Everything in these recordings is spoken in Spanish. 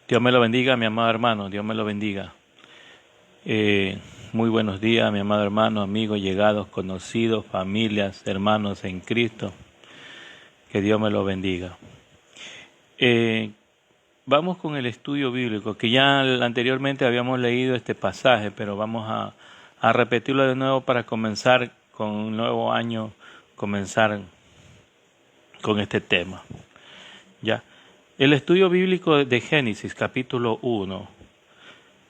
Dios me lo bendiga, mi amado hermano, Dios me lo bendiga. Muy buenos días, mi amado hermano, amigos, llegados, conocidos, familias, hermanos en Cristo. Que Dios me lo bendiga. Vamos con el estudio bíblico, que ya anteriormente habíamos leído este pasaje, pero vamos a repetirlo de nuevo para comenzar con un nuevo año, comenzar con este tema. ¿Ya? El estudio bíblico de Génesis, capítulo 1.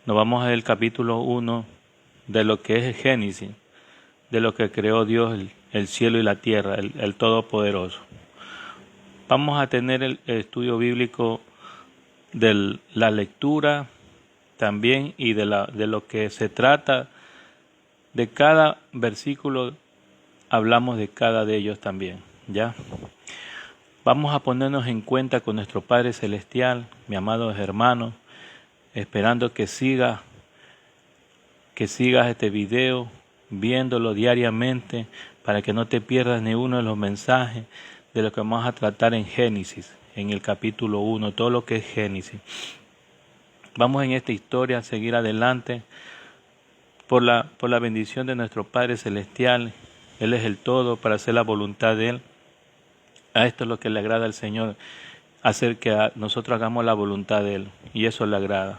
Nos vamos a ver el capítulo 1 de lo que es el Génesis, de lo que creó Dios, el cielo y la tierra, el Todopoderoso. Vamos a tener el estudio bíblico de la lectura también y de lo que se trata de cada versículo. Hablamos de cada de ellos también, ¿ya? Vamos a ponernos en cuenta con nuestro Padre Celestial, mi amado hermano, esperando que sigas este video, viéndolo diariamente, para que no te pierdas ni uno de los mensajes de lo que vamos a tratar en Génesis, en el capítulo 1, todo lo que es Génesis. Vamos en esta historia a seguir adelante por la bendición de nuestro Padre Celestial. Él es el todo para hacer la voluntad de Él. A esto es lo que le agrada al Señor, hacer que nosotros hagamos la voluntad de Él, y eso le agrada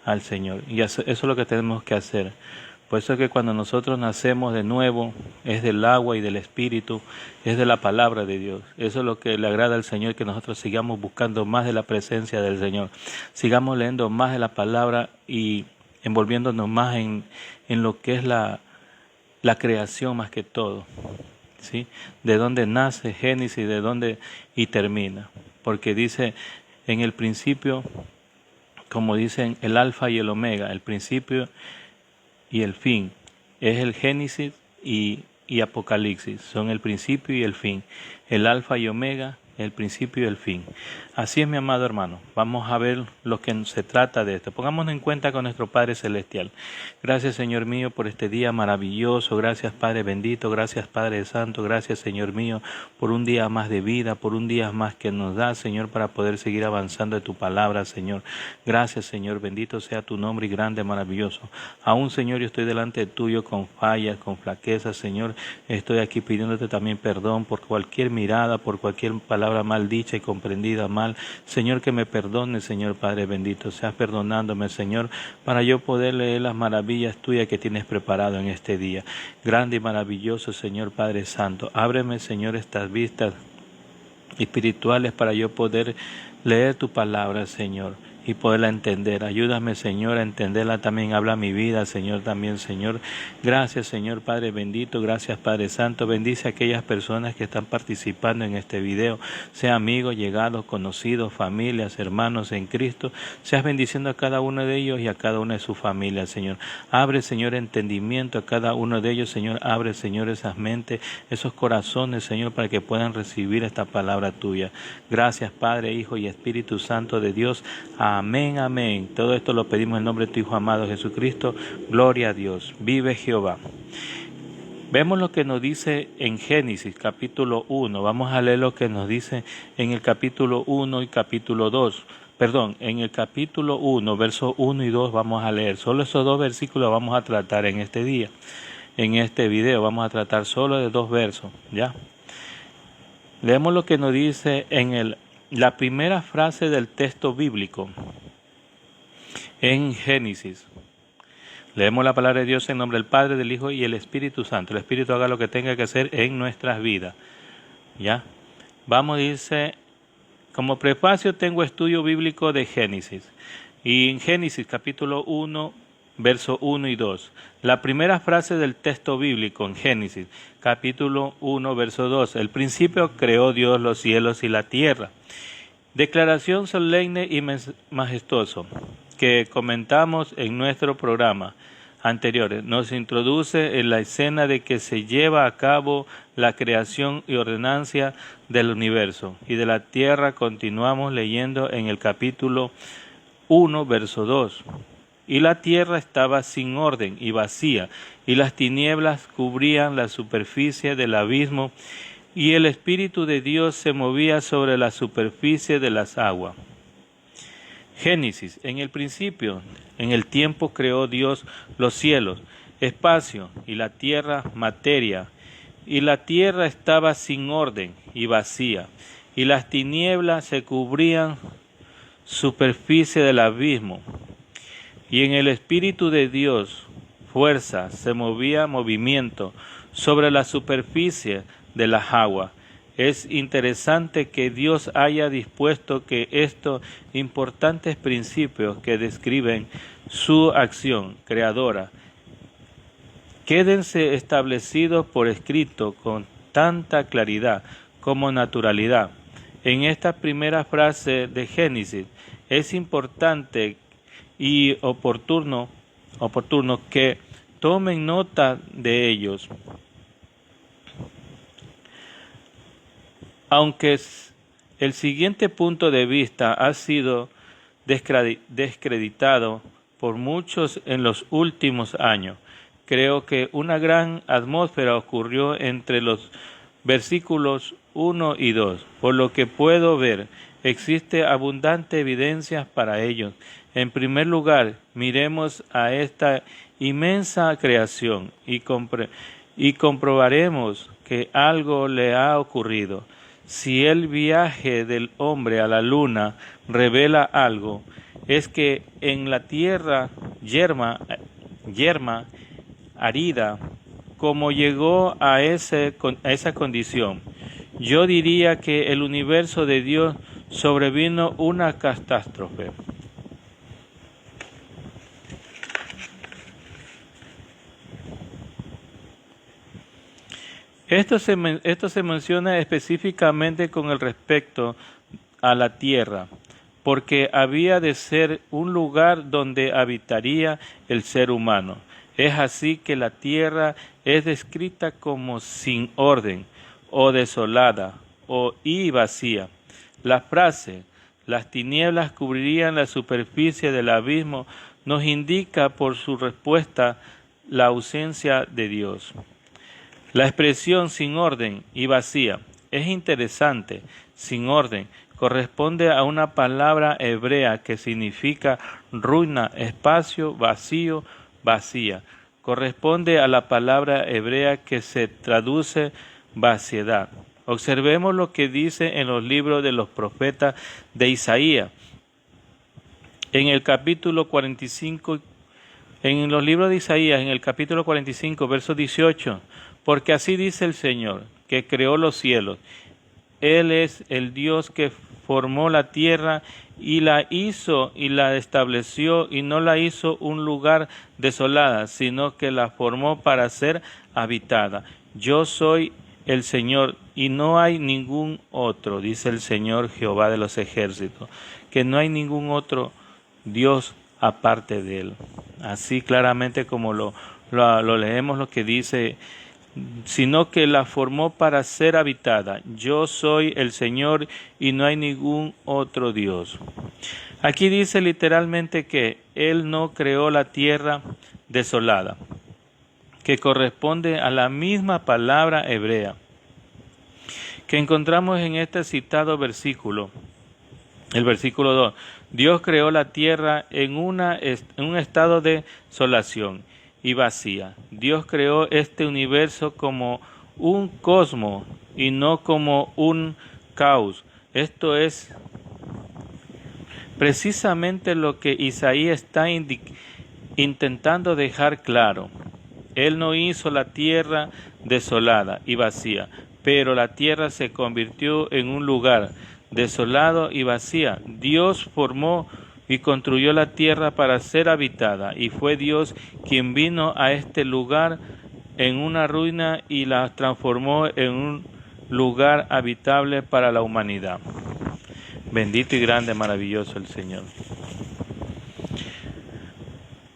al Señor, y eso es lo que tenemos que hacer. Por eso es que cuando nosotros nacemos de nuevo, es del agua y del Espíritu, es de la palabra de Dios. Eso es lo que le agrada al Señor, que nosotros sigamos buscando más de la presencia del Señor, sigamos leyendo más de la palabra y envolviéndonos más en lo que es la creación más que todo, ¿sí? De dónde nace Génesis, de dónde y termina, porque dice en el principio, como dicen, el alfa y el omega, el principio y el fin. Es el Génesis y Apocalipsis, son el principio y el fin, el alfa y omega, el principio y el fin. Así es, mi amado hermano. Vamos a ver lo que se trata de esto. Pongámonos en cuenta con nuestro Padre Celestial. Gracias, Señor mío, por este día maravilloso. Gracias, Padre bendito. Gracias, Padre santo. Gracias, Señor mío, por un día más de vida, por un día más que nos da, Señor, para poder seguir avanzando de tu palabra, Señor. Gracias, Señor. Bendito sea tu nombre y grande, maravilloso. Aún, Señor, yo estoy delante tuyo con fallas, con flaquezas, Señor. Estoy aquí pidiéndote también perdón por cualquier mirada, por cualquier palabra mal dicha y comprendida mal. Señor, que me perdone, Señor Padre bendito. Seas perdonándome, Señor, para yo poder leer las maravillas tuyas que tienes preparado en este día. Grande y maravilloso, Señor Padre Santo. Ábreme, Señor, estas vistas espirituales para yo poder leer tu palabra, Señor, y poderla entender. Ayúdame, Señor, a entenderla también. Habla mi vida, Señor, también, Señor. Gracias, Señor Padre bendito. Gracias, Padre Santo. Bendice a aquellas personas que están participando en este video, sea amigos, llegados, conocidos, familias, hermanos en Cristo. Seas bendiciendo a cada uno de ellos y a cada una de sus familias, Señor. Abre, Señor, entendimiento a cada uno de ellos, Señor. Abre, Señor, esas mentes, esos corazones, Señor, para que puedan recibir esta palabra tuya. Gracias, Padre, Hijo y Espíritu Santo de Dios. Amén, amén. Todo esto lo pedimos en nombre de tu Hijo amado Jesucristo. Gloria a Dios. Vive Jehová. Vemos lo que nos dice en Génesis capítulo 1. Vamos a leer lo que nos dice en el capítulo 1 y capítulo 2. Perdón, en el capítulo 1, versos 1 y 2 vamos a leer. Solo esos dos versículos vamos a tratar en este día. En este video vamos a tratar solo de dos versos, ¿ya? Leemos lo que nos dice en la primera frase del texto bíblico en Génesis. Leemos la palabra de Dios en nombre del Padre, del Hijo y el Espíritu Santo. El Espíritu haga lo que tenga que hacer en nuestras vidas. ¿Ya? Vamos, dice, como prefacio tengo estudio bíblico de Génesis. Y en Génesis capítulo 1, verso 1 y 2. La primera frase del texto bíblico en Génesis, capítulo 1, verso 2. El principio creó Dios los cielos y la tierra. Declaración solemne y majestuoso que comentamos en nuestro programa anterior. Nos introduce en la escena de que se lleva a cabo la creación y ordenancia del universo y de la tierra. Continuamos leyendo en el capítulo 1, verso 2. Y la tierra estaba sin orden y vacía, y las tinieblas cubrían la superficie del abismo, y el Espíritu de Dios se movía sobre la superficie de las aguas. Génesis. En el principio, en el tiempo creó Dios los cielos, espacio, y la tierra, materia. Y la tierra estaba sin orden y vacía, y las tinieblas se cubrían superficie del abismo. Y en el Espíritu de Dios, fuerza, se movía movimiento sobre la superficie de las aguas. Es interesante que Dios haya dispuesto que estos importantes principios que describen su acción creadora quédense establecidos por escrito con tanta claridad como naturalidad. En esta primera frase de Génesis es importante y oportuno que tomen nota de ellos. Aunque el siguiente punto de vista ha sido descreditado por muchos en los últimos años, creo que una gran atmósfera ocurrió entre los versículos 1 y 2. Por lo que puedo ver, existe abundante evidencia para ello. En primer lugar, miremos a esta inmensa creación y comprobaremos que algo le ha ocurrido. Si el viaje del hombre a la luna revela algo, es que en la tierra yerma árida, como llegó a esa condición, yo diría que el universo de Dios sobrevino una catástrofe. Esto se menciona específicamente con el respecto a la tierra, porque había de ser un lugar donde habitaría el ser humano. Es así que la tierra es descrita como sin orden, o desolada, y vacía. La frase, las tinieblas cubrirían la superficie del abismo, nos indica por su respuesta la ausencia de Dios. La expresión sin orden y vacía es interesante. Sin orden corresponde a una palabra hebrea que significa ruina, espacio, vacío, vacía. Corresponde a la palabra hebrea que se traduce vaciedad. Observemos lo que dice en los libros de los profetas de Isaías. En el capítulo 45, en los libros de Isaías, en el capítulo 45, verso 18, porque así dice el Señor, que creó los cielos. Él es el Dios que formó la tierra y la hizo y la estableció, y no la hizo un lugar desolada, sino que la formó para ser habitada. Yo soy el Señor y no hay ningún otro, dice el Señor Jehová de los ejércitos, que no hay ningún otro Dios aparte de Él. Así claramente como lo leemos, lo que dice, sino que la formó para ser habitada. Yo soy el Señor y no hay ningún otro Dios. Aquí dice literalmente que Él no creó la tierra desolada, que corresponde a la misma palabra hebrea que encontramos en este citado versículo, el versículo 2. Dios creó la tierra en un estado de desolación y vacía. Dios creó este universo como un cosmos y no como un caos. Esto es precisamente lo que Isaías está intentando dejar claro. Él no hizo la tierra desolada y vacía, pero la tierra se convirtió en un lugar desolado y vacía. Dios formó y construyó la tierra para ser habitada, y fue Dios quien vino a este lugar en una ruina y la transformó en un lugar habitable para la humanidad. Bendito y grande, maravilloso el Señor.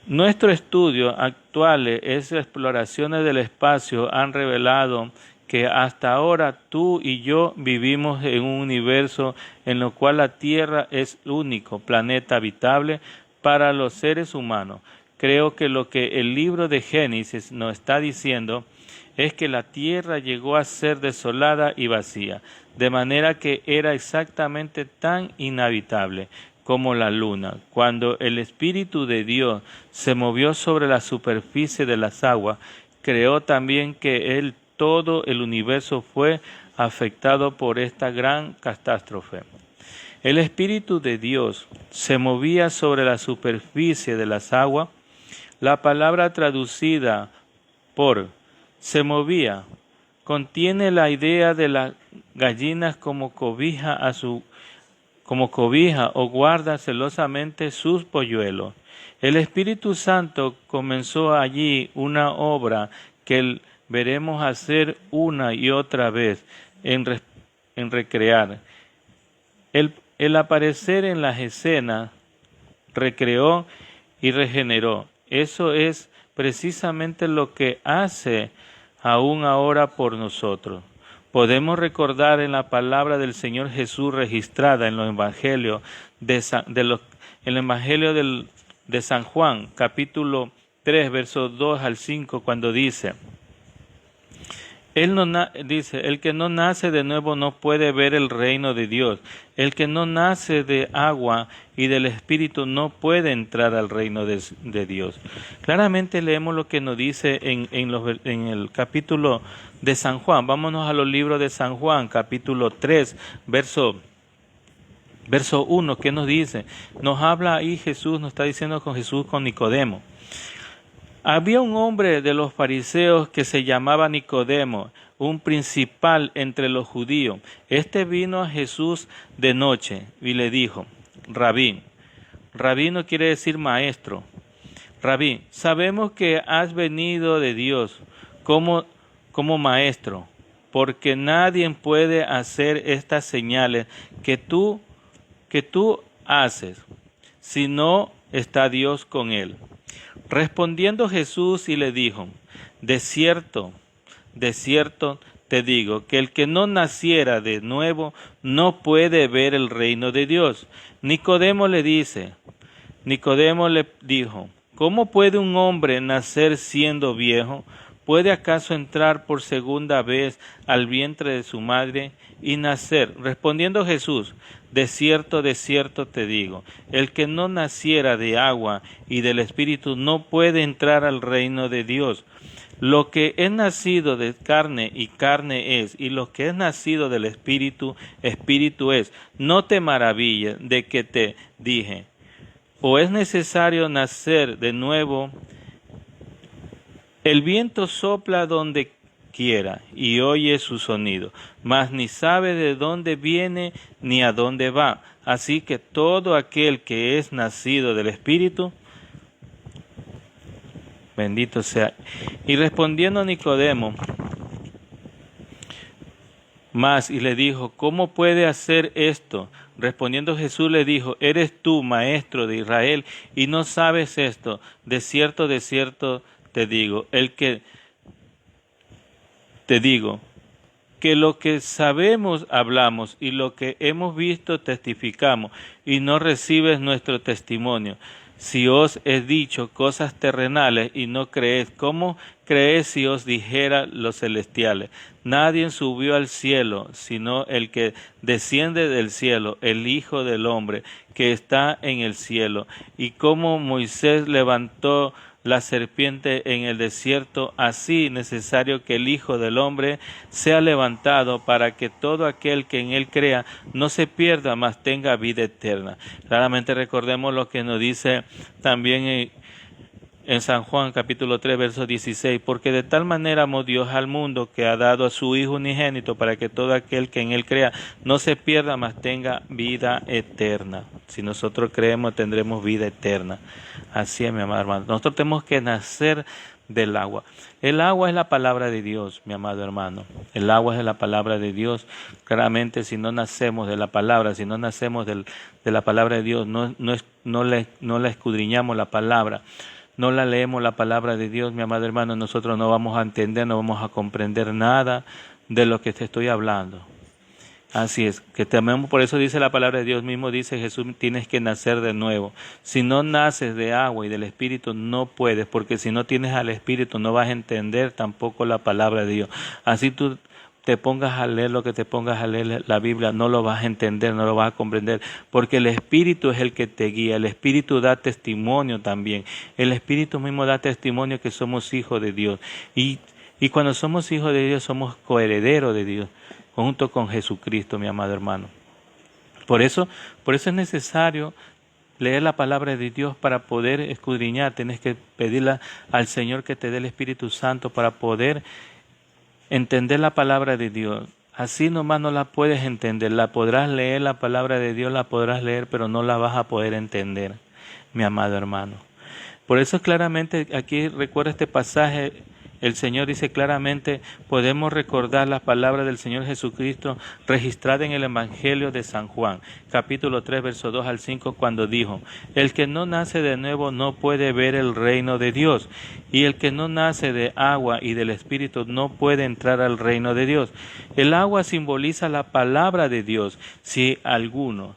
Nuestro estudio actuales es exploraciones del espacio han revelado que hasta ahora tú y yo vivimos en un universo en el cual la Tierra es el único planeta habitable para los seres humanos. Creo que lo que el libro de Génesis nos está diciendo es que la Tierra llegó a ser desolada y vacía, de manera que era exactamente tan inhabitable como la luna. Cuando el Espíritu de Dios se movió sobre la superficie de las aguas, creó también que todo el universo fue afectado por esta gran catástrofe. El Espíritu de Dios se movía sobre la superficie de las aguas. La palabra traducida por se movía contiene la idea de las gallinas como cobija o guarda celosamente sus polluelos. El Espíritu Santo comenzó allí una obra que veremos hacer una y otra vez en recrear. El aparecer en las escenas recreó y regeneró. Eso es precisamente lo que hace aún ahora por nosotros. Podemos recordar en la palabra del Señor Jesús registrada en los evangelios el evangelio de San Juan, capítulo 3, versos 2 al 5, cuando dice: el que no nace de nuevo no puede ver el reino de Dios. El que no nace de agua y del Espíritu no puede entrar al reino de Dios. Claramente leemos lo que nos dice en el capítulo de San Juan. Vámonos a los libros de San Juan, capítulo 3, verso 1. ¿Qué nos dice? Nos habla ahí Jesús, nos está diciendo con Jesús con Nicodemo. Había un hombre de los fariseos que se llamaba Nicodemo, un principal entre los judíos. Este vino a Jesús de noche y le dijo: Rabí. Rabí no quiere decir maestro. Rabí, sabemos que has venido de Dios como maestro, porque nadie puede hacer estas señales que tú haces, si no está Dios con él. Respondiendo Jesús y le dijo: de cierto te digo, que el que no naciera de nuevo no puede ver el reino de Dios. Nicodemo le dijo: ¿cómo puede un hombre nacer siendo viejo? ¿Puede acaso entrar por segunda vez al vientre de su madre y nacer? Respondiendo Jesús: de cierto te digo, el que no naciera de agua y del Espíritu no puede entrar al reino de Dios. Lo que es nacido de carne y carne es, y lo que es nacido del Espíritu, Espíritu es. No te maravilles de que te dije: o es necesario nacer de nuevo. El viento sopla donde quiera y oye su sonido, mas ni sabe de dónde viene ni a dónde va. Así que todo aquel que es nacido del Espíritu, bendito sea. Y respondiendo Nicodemo, y le dijo: ¿cómo puede hacer esto? Respondiendo Jesús le dijo: ¿eres tú, maestro de Israel, y no sabes esto? De cierto te digo, que lo que sabemos hablamos y lo que hemos visto testificamos, y no recibes nuestro testimonio. Si os he dicho cosas terrenales y no creéis, ¿cómo creéis si os dijera los celestiales? Nadie subió al cielo, sino el que desciende del cielo, el Hijo del Hombre, que está en el cielo. Y como Moisés levantó la serpiente en el desierto, así necesario que el Hijo del Hombre sea levantado, para que todo aquel que en él crea no se pierda, mas tenga vida eterna. Claramente recordemos lo que nos dice también en San Juan capítulo 3 verso 16, porque de tal manera amó Dios al mundo que ha dado a su Hijo unigénito, para que todo aquel que en él crea no se pierda, mas tenga vida eterna. Si nosotros creemos, tendremos vida eterna. Así es, mi amado hermano. Nosotros tenemos que nacer del agua. El agua es la palabra de Dios, mi amado hermano. El agua es la palabra de Dios. Claramente, si no nacemos de la palabra, si no nacemos de la palabra de Dios, no la escudriñamos la palabra, no la leemos la palabra de Dios, mi amado hermano, nosotros no vamos a entender, no vamos a comprender nada de lo que te estoy hablando. Así es, que tememos, por eso dice la palabra de Dios mismo, dice Jesús: tienes que nacer de nuevo. Si no naces de agua y del Espíritu no puedes, porque si no tienes al Espíritu no vas a entender tampoco la palabra de Dios. Así tú te pongas a leer lo que te pongas a leer la Biblia, no lo vas a entender, no lo vas a comprender, porque el Espíritu es el que te guía, el Espíritu da testimonio también, el Espíritu mismo da testimonio que somos hijos de Dios, y cuando somos hijos de Dios somos coherederos de Dios, junto con Jesucristo, mi amado hermano. Por eso es necesario leer la palabra de Dios para poder escudriñar. Tienes que pedirle al Señor que te dé el Espíritu Santo para poder entender la palabra de Dios. Así nomás no la puedes entender. La podrás leer, la palabra de Dios la podrás leer, pero no la vas a poder entender, mi amado hermano. Por eso claramente aquí recuerda este pasaje. El Señor dice claramente, podemos recordar las palabras del Señor Jesucristo registradas en el Evangelio de San Juan, capítulo 3, versos 2 al 5, cuando dijo, el que no nace de nuevo no puede ver el reino de Dios, y el que no nace de agua y del Espíritu no puede entrar al reino de Dios. El agua simboliza la palabra de Dios. Si alguno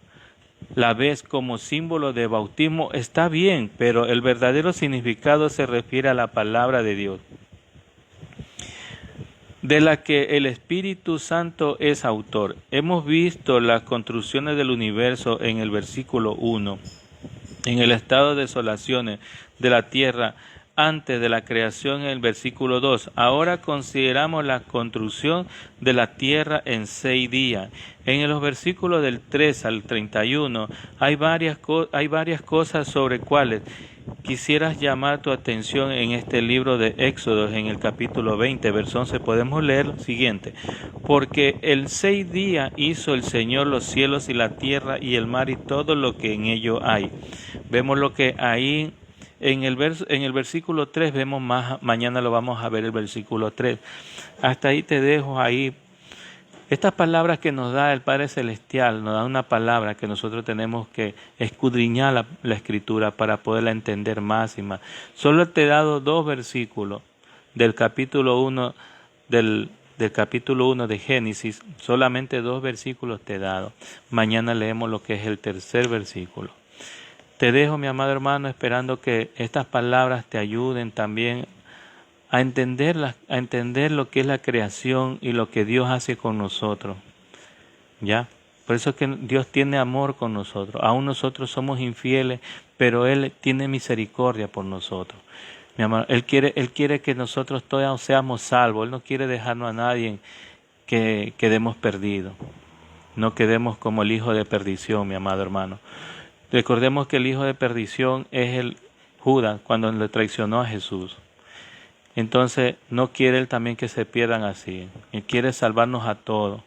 la ves como símbolo de bautismo, está bien, pero el verdadero significado se refiere a la palabra de Dios, de la que el Espíritu Santo es autor. Hemos visto las construcciones del universo en el versículo 1, en el estado de desolaciones de la tierra antes de la creación en el versículo 2. Ahora consideramos la construcción de la tierra en 6 días. En los versículos del 3 al 31 hay varias cosas sobre cuales quisieras llamar tu atención en este libro de Éxodo, en el capítulo 20, verso 11, podemos leer lo siguiente. Porque en 6 días hizo el Señor los cielos y la tierra y el mar y todo lo que en ello hay. Vemos lo que ahí en el versículo 3 vemos más, mañana lo vamos a ver el versículo 3. Hasta ahí te dejo ahí. Estas palabras que nos da el Padre Celestial, nos da una palabra que nosotros tenemos que escudriñar la Escritura para poderla entender más y más. Solo te he dado 2 versículos del capítulo 1 del capítulo 1 de Génesis, solamente 2 versículos te he dado. Mañana leemos lo que es el tercer versículo. Te dejo, mi amado hermano, esperando que estas palabras te ayuden también a entender lo que es la creación y lo que Dios hace con nosotros. ¿Ya? Por eso es que Dios tiene amor con nosotros. Aún nosotros somos infieles, pero Él tiene misericordia por nosotros. Mi amor, Él quiere que nosotros todos seamos salvos. Él no quiere dejarnos a nadie que quedemos perdidos. No quedemos como el hijo de perdición, mi amado hermano. Recordemos que el hijo de perdición es el Judas cuando le traicionó a Jesús. Entonces no quiere Él también que se pierdan así. Él quiere salvarnos a todos.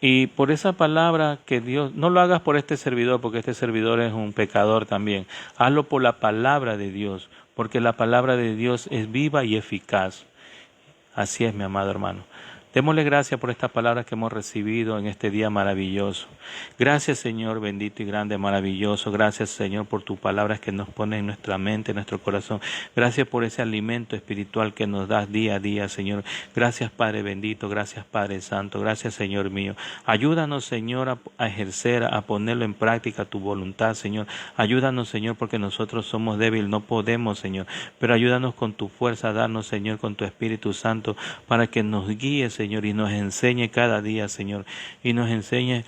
Y por esa palabra que Dios, no lo hagas por este servidor, porque este servidor es un pecador también. Hazlo por la palabra de Dios, porque la palabra de Dios es viva y eficaz. Así es, mi amado hermano. Démosle gracias por esta palabra que hemos recibido en este día maravilloso. Gracias, Señor, bendito y grande, maravilloso. Gracias, Señor, por tus palabras que nos pones en nuestra mente, en nuestro corazón. Gracias por ese alimento espiritual que nos das día a día, Señor. Gracias, Padre bendito. Gracias, Padre santo. Gracias, Señor mío. Ayúdanos, Señor, a ejercer, a ponerlo en práctica tu voluntad, Señor. Ayúdanos, Señor, porque nosotros somos débiles, no podemos, Señor. Pero ayúdanos con tu fuerza, darnos, Señor, con tu Espíritu Santo, para que nos guíe, Señor, y nos enseñe cada día, Señor, y nos enseñe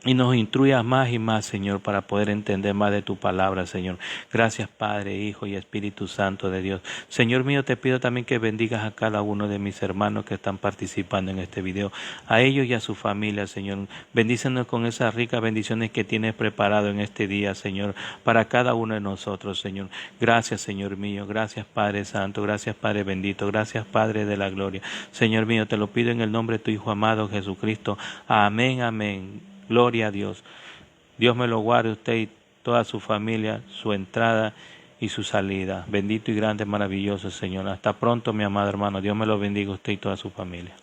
y nos instruya más y más, Señor, para poder entender más de tu palabra, Señor. Gracias, Padre, Hijo y Espíritu Santo de Dios. Señor mío, te pido también que bendigas a cada uno de mis hermanos que están participando en este video, a ellos y a su familia, Señor. Bendícenos con esas ricas bendiciones que tienes preparado en este día, Señor, para cada uno de nosotros, Señor. Gracias, Señor mío. Gracias, Padre Santo. Gracias, Padre bendito. Gracias, Padre de la gloria. Señor mío, te lo pido en el nombre de tu Hijo amado Jesucristo. Amén, amén. Gloria a Dios. Dios me lo guarde usted y toda su familia, su entrada y su salida. Bendito y grande, maravilloso Señor. Hasta pronto, mi amado hermano. Dios me lo bendiga usted y toda su familia.